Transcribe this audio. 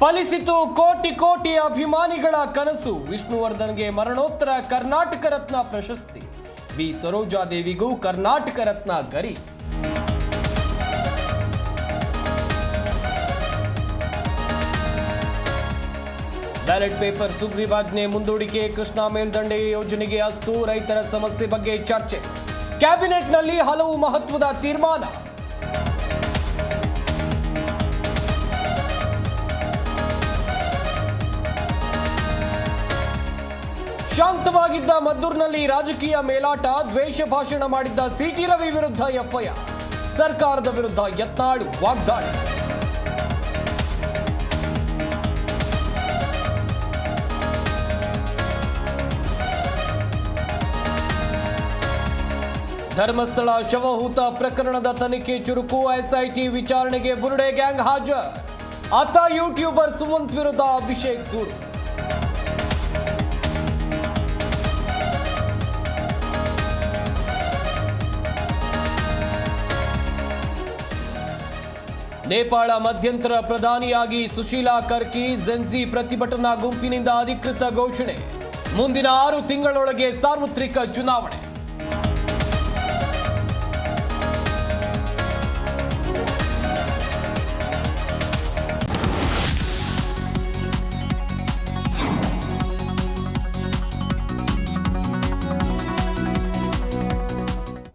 ಫಲಿಸಿತು ಕೋಟಿ ಕೋಟಿ ಅಭಿಮಾನಿಗಳ ಕನಸು. ವಿಷ್ಣುವರ್ಧನ್ಗೆ ಮರಣೋತ್ತರ ಕರ್ನಾಟಕ ರತ್ನ ಪ್ರಶಸ್ತಿ. ವಿ ಸರೋಜಾದೇವಿಗೂ ಕರ್ನಾಟಕ ರತ್ನ ಗರಿ. ಬ್ಯಾಲೆಟ್ ಪೇಪರ್ ಸುಗ್ರೀವಾಜ್ಞೆ ಮುಂದೂಡಿಕೆ. ಕೃಷ್ಣಾ ಮೇಲ್ದಂಡೆ ಯೋಜನೆಗೆ ಅಸ್ತು. ರೈತರ ಸಮಸ್ಯೆ ಬಗ್ಗೆ ಚರ್ಚೆ. ಕ್ಯಾಬಿನೆಟ್ನಲ್ಲಿ ಹಲವು ಮಹತ್ವದ ತೀರ್ಮಾನ. ಶಾಂತವಾಗಿದ್ದ ಮದ್ದೂರಿನಲ್ಲಿ ರಾಜಕೀಯ ಮೇಲಾಟ. ದ್ವೇಷ ಭಾಷಣ ಮಾಡಿದ್ದ ಸಿಟಿ ರವಿ ವಿರುದ್ಧ ಎಫ್ಐಆರ್. ಸರ್ಕಾರದ ವಿರುದ್ಧ ಯತ್ನಾಳ್ ವಾಗ್ದಾಳಿ. ಧರ್ಮಸ್ಥಳ ಶವಹೂತ ಪ್ರಕರಣದ ತನಿಖೆ ಚುರುಕು. ಎಸ್ಐಟಿ ವಿಚಾರಣೆಗೆ ಬುರುಡೆ ಗ್ಯಾಂಗ್ ಹಾಜರ್. ಆತ ಯೂಟ್ಯೂಬರ್ ಸುಮಂತ್ ವಿರುದ್ಧ ಅಭಿಷೇಕ್ ದೂರು. ನೇಪಾಳ ಮಧ್ಯಂತರ ಪ್ರಧಾನಿಯಾಗಿ ಸುಶೀಲಾ ಕರ್ಕಿ. ಝೆನ್ಸಿ ಪ್ರತಿಭಟನಾ ಗುಂಪಿನಿಂದ ಅಧಿಕೃತ ಘೋಷಣೆ. ಮುಂದಿನ 6 ತಿಂಗಳೊಳಗೆ ಸಾರ್ವತ್ರಿಕ ಚುನಾವಣೆ.